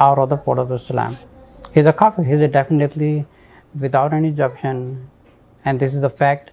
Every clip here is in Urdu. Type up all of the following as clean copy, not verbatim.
out of the fold of Islam. He is a kafir. He is definitely without any option, and this is the fact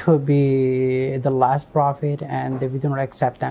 to be the last prophet and we do not accept them।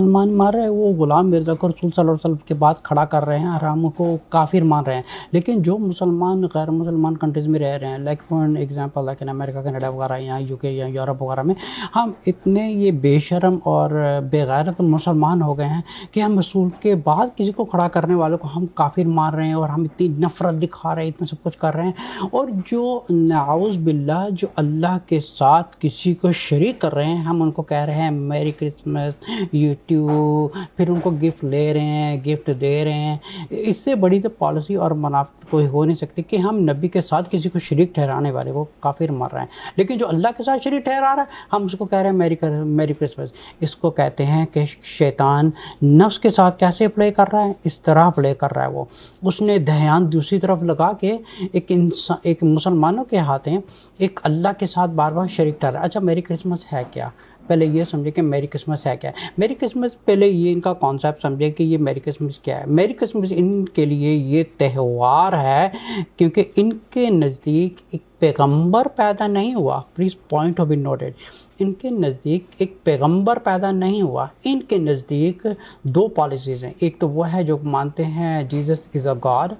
مسلمان مار رہے ہیں وہ غلام مرزا کو رسول صلی اللہ علیہ وسلم کے بعد کھڑا کر رہے ہیں اور ہم کو کافر مان رہے ہیں. لیکن جو مسلمان غیر مسلمان کنٹریز میں رہ رہے ہیں like for example like America Canada وغیرہ یا یو کے یا یورپ وغیرہ میں، ہم اتنے یہ بے شرم اور بے غیرت مسلمان ہو گئے ہیں کہ ہم رسول کے بعد کسی کو کھڑا کرنے والوں کو ہم کافر مان رہے ہیں اور ہم اتنی نفرت دکھا رہے ہیں، اتنا سب کچھ کر رہے ہیں. اور جو نعوذ باللہ جو اللہ کے ساتھ کسی کو شریک کر رہے ہیں، ہم ان کو کہہ رہے ہیں میری کرسمس یوٹیوب، پھر ان کو گفٹ لے رہے ہیں، گفٹ دے رہے ہیں. اس سے بڑی تو پالیسی اور منافقت کوئی ہو نہیں سکتی کہ ہم نبی کے ساتھ کسی کو شریک ٹھہرانے والے وہ کافر مار رہے ہیں. لیکن جو اللہ کے ساتھ شریک ٹھہرا رہا ہے ہم اس کو کہہ رہے ہیں میری کرسمس. اس کو کہتے ہیں کہ شیطان نفس کے ساتھ کیسے پلے کر رہا ہے، اس طرح پلے کر رہا ہے. وہ اس نے دھیان دوسری طرف لگا کے ایک مسلمانوں کے ہاتھیں ایک اللہ کے ساتھ بار بار شریک ٹھہرا. اچھا میری کرسمس ہے کیا؟ پہلے یہ سمجھے کہ میری کرسمس ہے کیا ہے. میری کرسمس پہلے یہ ان کا کانسیپٹ سمجھے کہ یہ میری کرسمس کیا ہے. میری کرسمس ان کے لیے یہ تہوار ہے کیونکہ ان کے نزدیک ایک پیغمبر پیدا نہیں ہوا. Please point to be noted. ان کے نزدیک ایک پیغمبر پیدا نہیں ہوا. ان کے نزدیک دو پالیسیز ہیں. ایک تو وہ ہے جو مانتے ہیں Jesus is a God,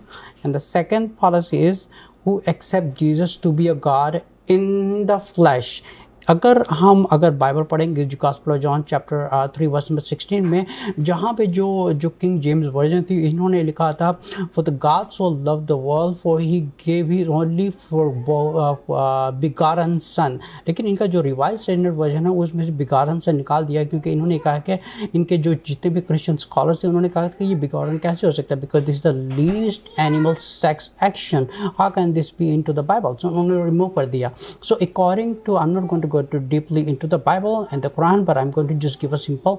and the second policy is who accept Jesus to be a God in the flesh. اگر بائبل پڑھیں گے gospel of John chapter 3 verse number 16 میں، جہاں پہ جو کنگ جیمز ورژن تھی انہوں نے لکھا تھا for the God so loved the world for he gave his only begotten son. لیکن ان کا جو ریوائز اسٹینڈرڈ ورژن ہے اس میں سے begotten son نکال دیا کیونکہ انہوں نے کہا کہ ان کے جو جتنے بھی کرسچن اسکالرس تھے انہوں نے کہا کہ یہ begotten کیسے ہو سکتا ہے because this is the least animal sex action, how can this be into the Bible. So انہوں نے ریموو کر دیا. So according to I'm not going to go too deeply into the Bible and the Quran, but I'm going to just give a simple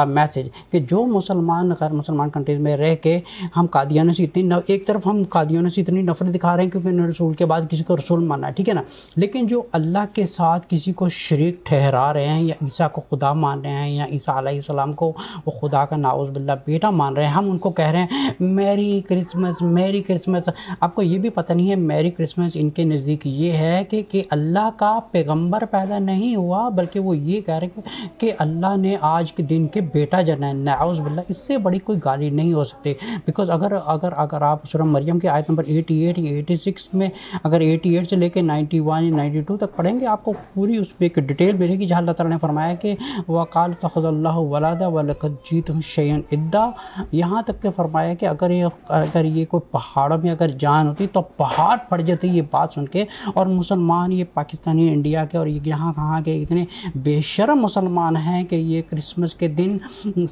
message کہ جو مسلمان غیر مسلمان کنٹریز میں رہ کے ہم قادیانوں سے ایک طرف ہم قادیانوں سے اتنی نفرت دکھا رہے ہیں کیونکہ انہوں نے رسول کے بعد کسی کو رسول ماننا ہے، ٹھیک ہے نا. لیکن جو اللہ کے ساتھ کسی کو شریک ٹھہرا رہے ہیں یا عیسیٰ کو خدا مان رہے ہیں یا عیسیٰ علیہ السلام کو وہ خدا کا نعوذ باللہ بیٹا مان رہے ہیں، ہم ان کو کہہ رہے ہیں میری کرسمس میری کرسمس. آپ کو یہ بھی پتہ نہیں ہے میری کرسمس ان کے نزدیک یہ ہے کہ اللہ کا پیغمبر پیدا نہیں ہوا بلکہ وہ یہ کہہ رہے ہیں کہ اللہ نے آج کے دن کے بیٹا جنا ہے. نعوذ باللہ اس سے بڑی کوئی گالی نہیں ہو سکتی. بیکاز اگر آپ سورہ مریم کی آیت نمبر 88 یا 86 میں اگر 88 سے لے کے 91 یا 92 تک پڑھیں گے آپ کو پوری اس پہ ایک ڈیٹیل ملے گی جہاں اللہ تعالیٰ نے فرمایا کہ وَقَالَ اتَّخَذَ اللَّهُ وَلَدًا وَلَقَدْ جِئْتُمْ شَيْئًا إِدًّا. یہاں تک کہ فرمایا کہ اگر یہ کوئی پہاڑوں میں اگر جان ہوتی تو پہاڑ پھٹ جاتے. یہ بات سن کے اور مسلمان یہ پاکستانی انڈیا کے اور یہاں کہاں کے اتنے بے شرم مسلمان ہیں کہ یہ کرسمس کے دن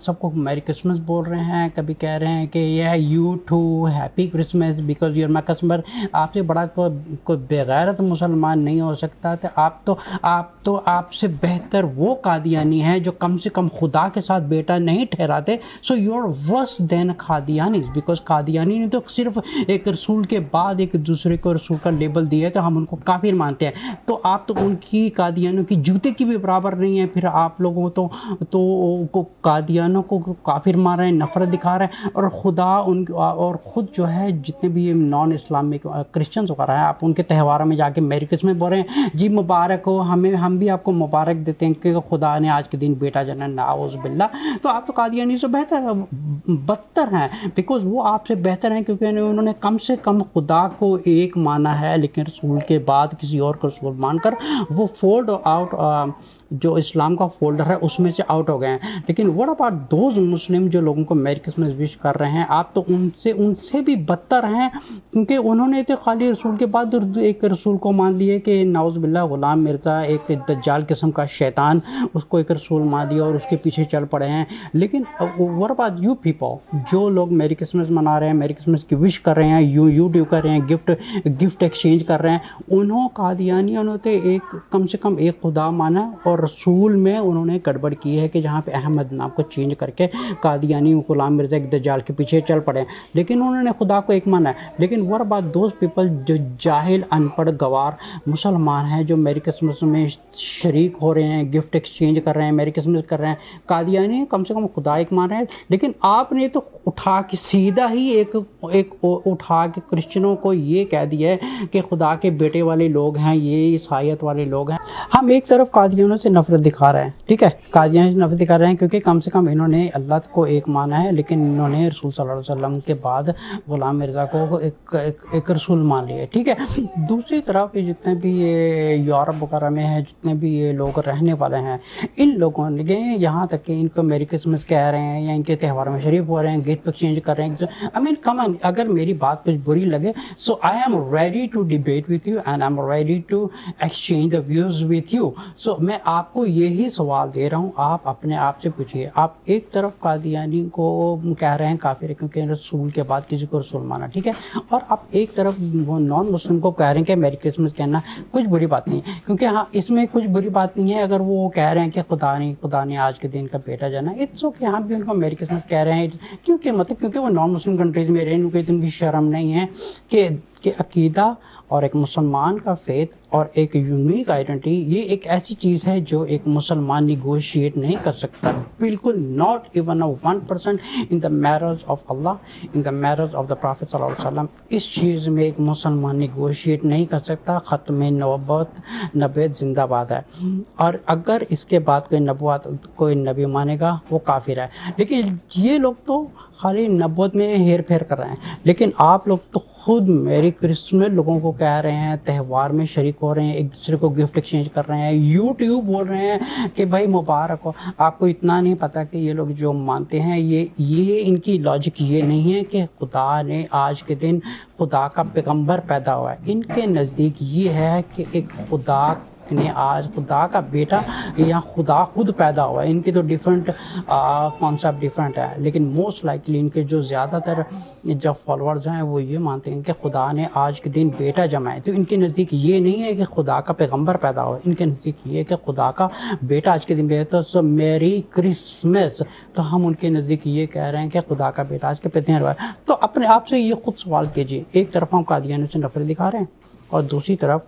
سب کو میری کرسمس بول رہے ہیں. کبھی کہہ رہے ہیں کہ یہ you too happy Christmas because you are my customer. آپ سے بڑا کوئی بغیرت مسلمان نہیں ہو سکتا. تو آپ سے بہتر وہ قادیانی ہیں جو کم سے کم خدا کے ساتھ بیٹا نہیں ٹھہراتے. So you are worse than Qadiani because Qadiani نے تو صرف ایک رسول کے بعد ایک دوسرے کو رسول کا لیبل دیا ہے تو ہم ان کو کافر مانتے ہیں. تو آپ تو ان کی قادیانیوں کی جوتے کی بھی برابر نہیں ہے. پھر آپ لوگوں تو قادیانوں کو کافر مار رہے ہیں، نفرت دکھا رہے ہیں اور اور خود جو ہے جتنے بھی نان اسلامک کرسچنز وغیرہ ہیں آپ ان کے تہواروں میں جا کے میری کرسمس بول رہے ہیں جی مبارک ہو. ہم بھی آپ کو مبارک دیتے ہیں کہ خدا نے آج کے دن بیٹا جنا. نعوذ باللہ. تو آپ تو قادیانی سے بدتر ہیں بیکاز وہ آپ سے بہتر ہیں کیونکہ انہوں نے کم سے کم خدا کو ایک مانا ہے لیکن رسول کے بعد کسی اور کو رسول مان کر وہ فولڈ آؤٹ جو اسلام کا فولڈر ہے اس میں سے آؤٹ ہو گئے ہیں. لیکن what about those مسلم جو لوگوں کو میری کرسمس وش کر رہے ہیں آپ تو ان سے بھی بدتر ہیں کیونکہ انہوں نے تو خالی رسول کے بعد ایک رسول کو مان لیے کہ نعوذ باللہ غلام مرزا ایک دجال قسم کا شیطان اس کو ایک رسول مان دیا اور اس کے پیچھے چل پڑے ہیں. لیکن what about you people جو لوگ میری کرسمس منا رہے ہیں میری کرسمس کی وش کر رہے ہیں یوٹیوب کر رہے ہیں گفٹ ایکسچینج کر رہے ہیں انہوں قادیانیوں نے ایک کم سے کم ایک خدا مانا اور رسول میں انہوں نے گڑبڑ کی ہے کہ جہاں پہ احمد نام کو چینج کر کے قادیانی غلام مرزا ایک دجال کے پیچھے چل پڑے لیکن انہوں نے خدا کو ایک مانا ہے. لیکن what about those people جو جاہل ان پڑھ گوار مسلمان ہیں جو میری کرسمس میں شریک ہو رہے ہیں گفٹ ایکسچینج کر رہے ہیں میری کرسمس کر رہے ہیں. قادیانی کم سے کم خدا ایک مان رہے ہیں لیکن آپ نے تو اٹھا کے سیدھا ہی ایک اٹھا کے کرسچنوں کو یہ کہہ دیا ہے کہ خدا کے بیٹے والے لوگ ہیں یہ عیسائیت والے لوگ ہیں. ہم ایک طرف قادیانیوں سے نفرت دکھا رہے ہیں، ٹھیک ہے، قادیانیوں سے نفرت دکھا رہے ہیں کیونکہ کم سے کم انہوں نے اللہ کو ایک مانا ہے، لیکن انہوں نے رسول صلی اللہ علیہ وسلم کے بعد غلام مرزا کو ایک رسول مان لیا ہے، ٹھیک ہے۔ دوسری طرف جتنے بھی یہ یورپ وغیرہ میں ہیں، جتنے بھی یہ لوگ رہنے والے ہیں، ان لوگوں نے یہاں تک کہ ان کو میری کرسمس کہہ رہے ہیں یا ان کے تہوار میں شریف ہو رہے ہیں، گفٹ ایکسچینج کر رہے ہیں۔ I mean come on، اگر میری بات کچھ بری لگے so I am ready to debate with you and I'm ready to exchange the views with you۔ so میں آپ کو یہی سوال دے رہا ہوں، آپ اپنے آپ سے پوچھئے، آپ ایک طرف قادیانی کو کہہ رہے ہیں کافر ہے کیونکہ رسول کے بعد کسی کو رسول مانا، ٹھیک ہے، اور آپ ایک طرف وہ نان مسلم کو کہہ رہے ہیں کہ میری کرسمس کہنا کچھ بری بات نہیں ہے، کیونکہ ہاں اس میں کچھ بری بات نہیں ہے اگر وہ کہہ رہے ہیں کہ خدا نے آج کے دن کا بیٹا جانا، اٹس اوکے، ہم بھی ان کو میری کرسمس کہہ رہے ہیں کیونکہ وہ نان مسلم کنٹریز میں رہے، ان کو اتنی بھی شرم نہیں ہے کہ عقیدہ اور ایک مسلمان کا فیتھ اور ایک یونیک آئیڈینٹی، یہ ایک ایسی چیز ہے جو ایک مسلمان نیگوشیٹ نہیں کر سکتا، بالکل not even 1% in the matters of Allah, in the matters of the Prophet صلی اللہ علیہ وسلم۔ اس چیز میں ایک مسلمان نیگوشیٹ نہیں کر سکتا۔ ختم نبوت زندہ باد ہے، اور اگر اس کے بعد کوئی نبی مانے گا وہ کافر ہے۔ لیکن یہ لوگ تو خالی نبوت میں ہیر پھیر کر رہے ہیں، لیکن آپ لوگ تو خود میری کرسمس لوگوں کو کہہ رہے ہیں، تہوار میں شریک ہو رہے ہیں، ایک دوسرے کو گفٹ ایکسچینج کر رہے ہیں، یوٹیوب بول رہے ہیں کہ بھائی مبارک ہو۔ آپ کو اتنا نہیں پتا کہ یہ لوگ جو مانتے ہیں یہ ان کی لاجک یہ نہیں ہے کہ خدا نے آج کے دن خدا کا پیغمبر پیدا ہوا ہے، ان کے نزدیک یہ ہے کہ ایک خدا نے آج خدا کا بیٹا یا خدا خود پیدا ہوا ہے۔ ان کے تو ڈیفرنٹ کانسیپٹ ڈیفرنٹ ہے، لیکن موسٹ لائکلی ان کے جو زیادہ تر جو فالوورز ہیں وہ یہ مانتے ہیں کہ خدا نے آج کے دن بیٹا جمع ہے۔ تو ان کے نزدیک یہ نہیں ہے کہ خدا کا پیغمبر پیدا ہوا ہے، ان کے نزدیک یہ ہے کہ خدا کا بیٹا آج کے دن بیٹا، تو سو میری کرسمس، تو ہم ان کے نزدیک یہ کہہ رہے ہیں کہ خدا کا بیٹا آج کے دن ہوا ہے۔ تو اپنے آپ سے یہ خود سوال کیجیے، ایک طرف ہم قادیانیوں سے نفرت دکھا رہے ہیں اور دوسری طرف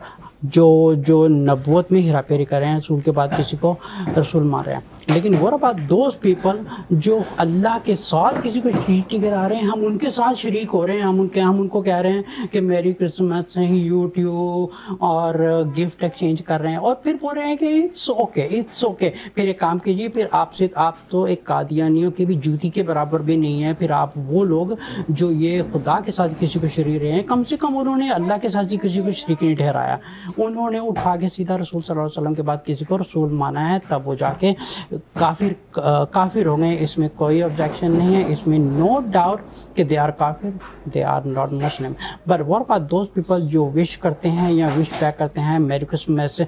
جو نبوت میں ہیرا پھیری کر رہے ہیں، رسول کے بعد کسی کو رسول مان رہے ہیں۔ لیکن what about those people جو اللہ کے ساتھ کسی کو شریک کرا رہے ہیں، ہم ان کے ساتھ شریک ہو رہے ہیں، ہم ان کو کہہ رہے ہیں کہ میری کرسمس سے یوٹیوب اور گفٹ ایکسچینج کر رہے ہیں، اور پھر بول رہے ہیں کہ اٹس اوکے۔ پھر ایک کام کیجیے، پھر آپ تو ایک قادیانیوں کی بھی جوتی کے برابر بھی نہیں ہے، پھر آپ وہ لوگ جو یہ خدا کے ساتھ کسی کو شریک رہے ہیں، کم سے کم انہوں نے اللہ کے ساتھ کسی کو شریک نہیں ٹھہرایا، انہوں نے اٹھا کے سیدھا رسول صلی اللہ علیہ وسلم کے بعد کسی کو رسول مانا ہے، تب وہ جا کے کافر ہو گئے۔ اس میں کوئی آبجیکشن نہیں ہے، اس میں نو ڈاؤٹ کہ دے آر کافر، they are not Muslim. But what about those people جو وش کرتے ہیں یا وش بیک کرتے ہیں میری کرسمس،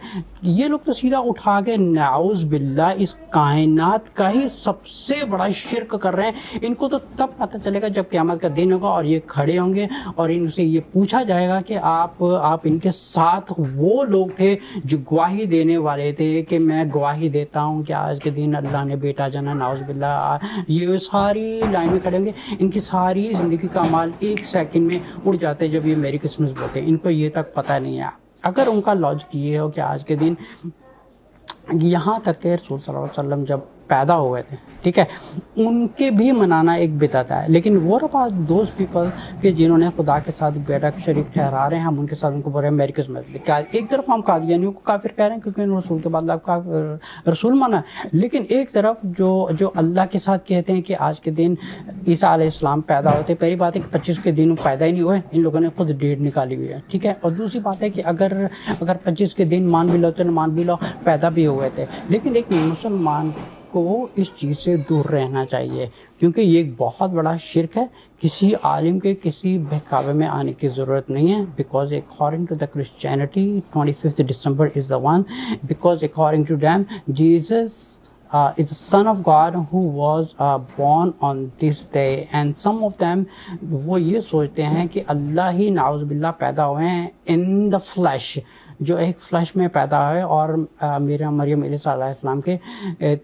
یہ لوگ تو سیدھا اٹھا کے نعوذ باللہ اس کائنات کا ہی سب سے بڑا شرک کر رہے ہیں۔ ان کو تو تب پتہ چلے گا جب قیامت کا دن ہوگا اور یہ کھڑے ہوں گے اور ان سے یہ پوچھا جائے گا کہ آپ ان کے ساتھ وہ لوگ تھے جو گواہی دینے والے تھے کہ میں گواہی دیتا ہوں کہ آج کے دن اللہ نے بیٹا جانا، نعوذ باللہ۔ یہ ساری لائن میں کھڑے ہوں گے، ان کی ساری زندگی کا مال ایک سیکنڈ میں اڑ جاتے جب یہ میری کرسمس بولتے ہیں، ان کو یہ تک پتہ نہیں ہے۔ اگر ان کا لاجک یہ ہو کہ آج کے دن یہاں تک کہ رسول صلی اللہ علیہ وسلم جب پیدا ہوئے تھے، ٹھیک ہے، ان کے بھی منانا ایک بدعت ہے، لیکن وہ دوز پیپل کہ جنہوں نے خدا کے ساتھ بیٹا شریک ٹھہرا رہے ہیں، ہم ان کے ساتھ ان کو بول رہے ہیں میری کرسمس۔ ایک طرف ہم قادیانیوں کو کافر کہہ رہے ہیں کیونکہ انہوں نے رسول کے بعد رسول مانا ہے، لیکن ایک طرف جو اللہ کے ساتھ کہتے ہیں کہ آج کے دن عیسیٰ علیہ السلام پیدا ہوتے، پہلی بات ہے کہ 25 کے دن پیدا ہی نہیں ہوئے، ان لوگوں نے خود ڈیٹ نکالی ہوئی ہے، ٹھیک ہے، اور دوسری بات ہے کہ اگر 25 کے دن مان بھی لو تو مان بھی لو پیدا بھی ہوئے تھے، لیکن ایک مسلمان کو اس چیز سے دور رہنا چاہیے کیونکہ یہ ایک بہت بڑا شرک ہے۔ کسی عالم کے کسی بہکاوے میں آنے کی ضرورت نہیں ہے، because according to the Christianity 25th December is the one, because according to them Jesus is the son of God who was born on this day, and some of them وہ یہ سوچتے ہیں کہ اللہ ہی نعوذ باللہ پیدا ہوئے ہیں in the flesh، جو ایک فلیش میں پیدا ہوئے اور مریم علیہ السلام کے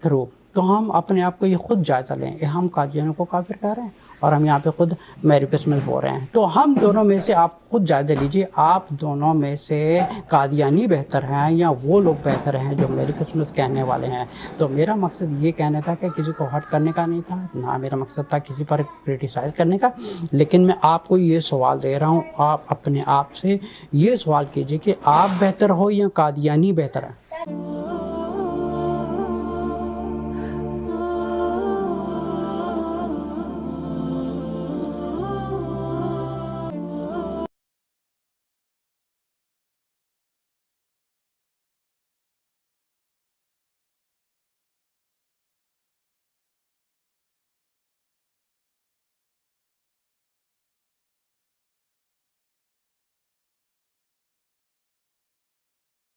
تھرو۔ تو ہم اپنے آپ کو یہ خود جائزہ لیں، ہم قادیانیوں کو کافر کہہ رہے ہیں اور ہم یہاں پہ خود میری کرسمس بول رہے ہیں، تو ہم دونوں میں سے آپ خود جائزہ لیجئے، آپ دونوں میں سے قادیانی بہتر ہیں یا وہ لوگ بہتر ہیں جو میری کرسمس کہنے والے ہیں۔ تو میرا مقصد یہ کہنا تھا کہ کسی کو ہرٹ کرنے کا نہیں تھا، نہ میرا مقصد تھا کسی پر کرٹیسائز کرنے کا، لیکن میں آپ کو یہ سوال دے رہا ہوں، آپ اپنے آپ سے یہ سوال کیجئے کہ آپ بہتر ہو یا قادیانی بہتر ہے۔